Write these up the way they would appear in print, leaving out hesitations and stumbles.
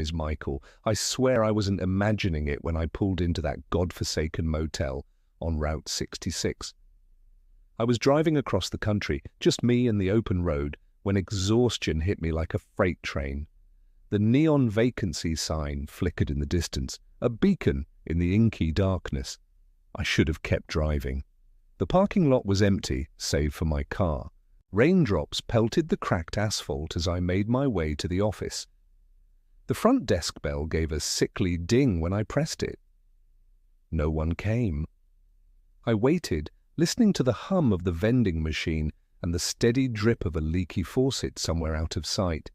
name is Michael. I swear I wasn't imagining it when I pulled into that godforsaken motel on Route 66. I was driving across the country, just me and the open road, when exhaustion hit me like a freight train. The neon vacancy sign flickered in the distance, a beacon in the inky darkness. I should have kept driving. The parking lot was empty, save for my car. Raindrops pelted the cracked asphalt as I made my way to the office. The front desk bell gave a sickly ding when I pressed it. No one came. I waited, listening to the hum of the vending machine and the steady drip of a leaky faucet somewhere out of sight.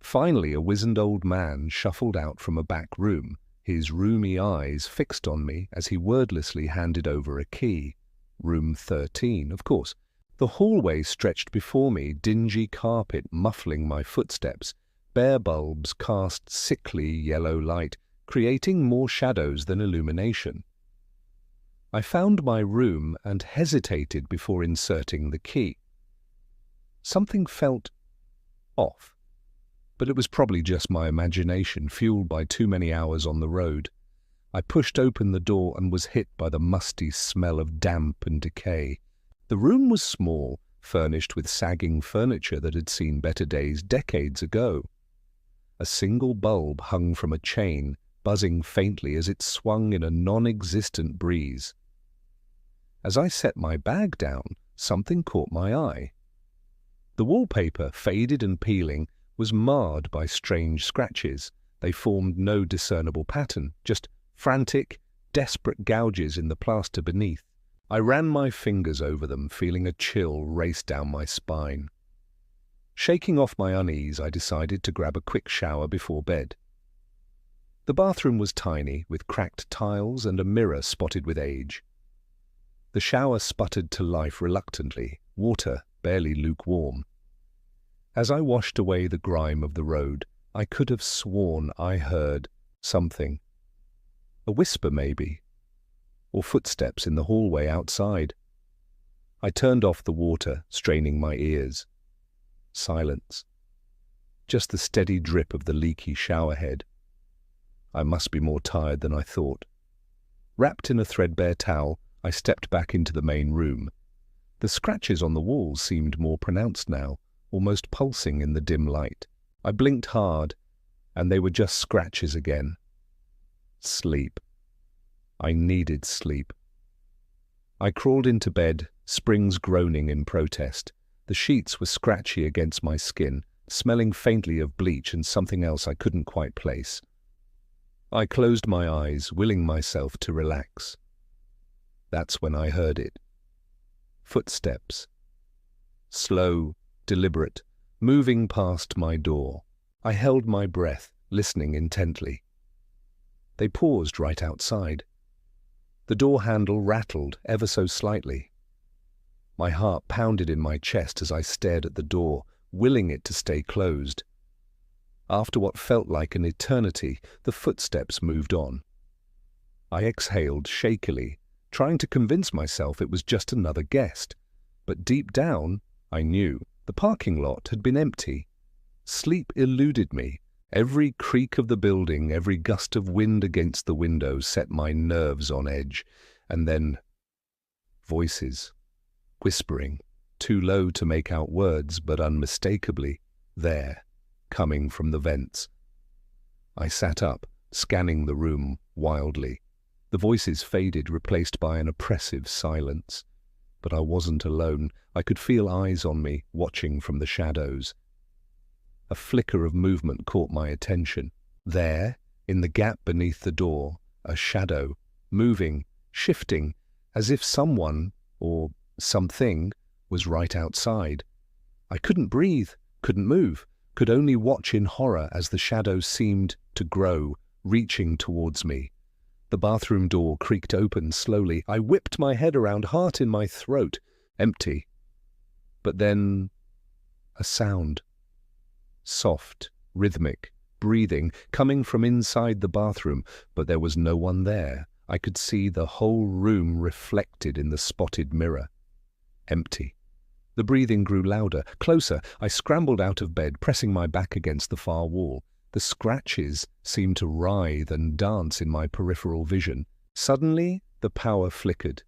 Finally, a wizened old man shuffled out from a back room, his rheumy eyes fixed on me as he wordlessly handed over a key. Room 13, of course. The hallway stretched before me, dingy carpet muffling my footsteps. Bare bulbs cast sickly yellow light, creating more shadows than illumination. I found my room and hesitated before inserting the key. Something felt off, but it was probably just my imagination, fueled by too many hours on the road. I pushed open the door and was hit by the musty smell of damp and decay. The room was small, furnished with sagging furniture that had seen better days decades ago. A single bulb hung from a chain, buzzing faintly as it swung in a non-existent breeze. As I set my bag down, something caught my eye. The wallpaper, faded and peeling, was marred by strange scratches. They formed no discernible pattern, just frantic, desperate gouges in the plaster beneath. I ran my fingers over them, feeling a chill race down my spine. Shaking off my unease, I decided to grab a quick shower before bed. The bathroom was tiny, with cracked tiles and a mirror spotted with age. The shower sputtered to life reluctantly, water barely lukewarm. As I washed away the grime of the road, I could have sworn I heard something. A whisper, maybe, or footsteps in the hallway outside. I turned off the water, straining my ears. Silence. Just the steady drip of the leaky showerhead. I must be more tired than I thought. Wrapped in a threadbare towel, I stepped back into the main room. The scratches on the walls seemed more pronounced now, almost pulsing in the dim light. I blinked hard, and they were just scratches again. Sleep. I needed sleep. I crawled into bed, springs groaning in protest. The sheets were scratchy against my skin, smelling faintly of bleach and something else I couldn't quite place. I closed my eyes, willing myself to relax. That's when I heard it. Footsteps. Slow, deliberate, moving past my door. I held my breath, listening intently. They paused right outside. The door handle rattled ever so slightly. My heart pounded in my chest as I stared at the door, willing it to stay closed. After what felt like an eternity, the footsteps moved on. I exhaled shakily, trying to convince myself it was just another guest. But deep down, I knew the parking lot had been empty. Sleep eluded me. Every creak of the building, every gust of wind against the window set my nerves on edge. And then voices, whispering, too low to make out words, but unmistakably there, coming from the vents. I sat up, scanning the room wildly. The voices faded, replaced by an oppressive silence. But I wasn't alone. I could feel eyes on me, watching from the shadows. A flicker of movement caught my attention. There, in the gap beneath the door, a shadow, moving, shifting, as if someone, or something, was right outside. I couldn't breathe, couldn't move, could only watch in horror as the shadow seemed to grow, reaching towards me. The bathroom door creaked open slowly. I whipped my head around, heart in my throat, empty. But then, a sound. Soft, rhythmic, breathing, coming from inside the bathroom, but there was no one there. I could see the whole room reflected in the spotted mirror. Empty. The breathing grew louder, closer. I scrambled out of bed, pressing my back against the far wall. The scratches seemed to writhe and dance in my peripheral vision. Suddenly, the power flickered.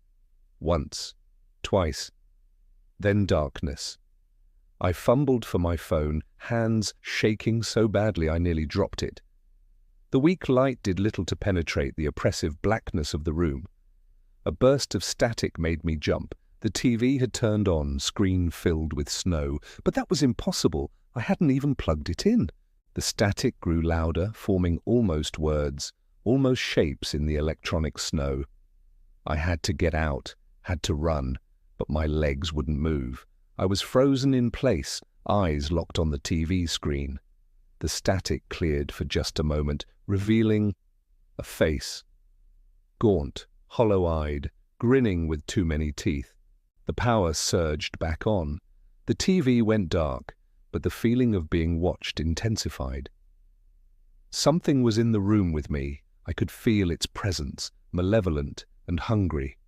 Once, twice, then darkness. I fumbled for my phone, hands shaking so badly I nearly dropped it. The weak light did little to penetrate the oppressive blackness of the room. A burst of static made me jump. The TV had turned on, screen filled with snow, but that was impossible. I hadn't even plugged it in. The static grew louder, forming almost words, almost shapes in the electronic snow. I had to get out, had to run, but my legs wouldn't move. I was frozen in place, eyes locked on the TV screen. The static cleared for just a moment, revealing a face. Gaunt, hollow-eyed, grinning with too many teeth. The power surged back on. The TV went dark, but the feeling of being watched intensified. Something was in the room with me. I could feel its presence, malevolent and hungry.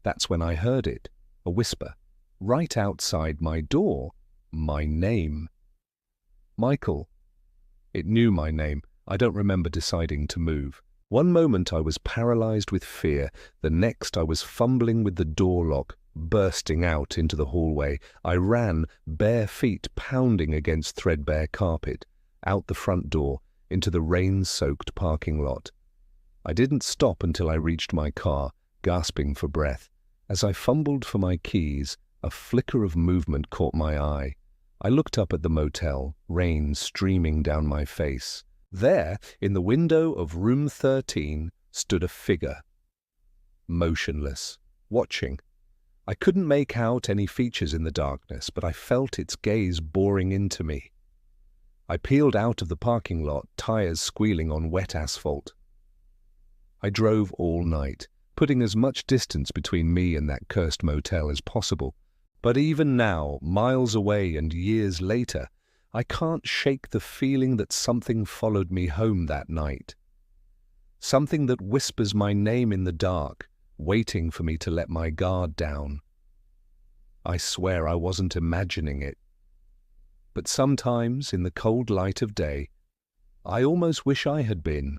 That's when I heard it, a whisper, right outside my door, my name. Michael. It knew my name. I don't remember deciding to move. One moment I was paralyzed with fear, the next I was fumbling with the door lock, bursting out into the hallway. I ran, bare feet pounding against threadbare carpet, out the front door, into the rain-soaked parking lot. I didn't stop until I reached my car, gasping for breath. As I fumbled for my keys, a flicker of movement caught my eye. I looked up at the motel, rain streaming down my face. There, in the window of room 13, stood a figure. Motionless, watching. I couldn't make out any features in the darkness, but I felt its gaze boring into me. I peeled out of the parking lot, tires squealing on wet asphalt. I drove all night, putting as much distance between me and that cursed motel as possible. But even now, miles away and years later, I can't shake the feeling that something followed me home that night. Something that whispers my name in the dark, waiting for me to let my guard down. I swear I wasn't imagining it. But sometimes, in the cold light of day, I almost wish I had been.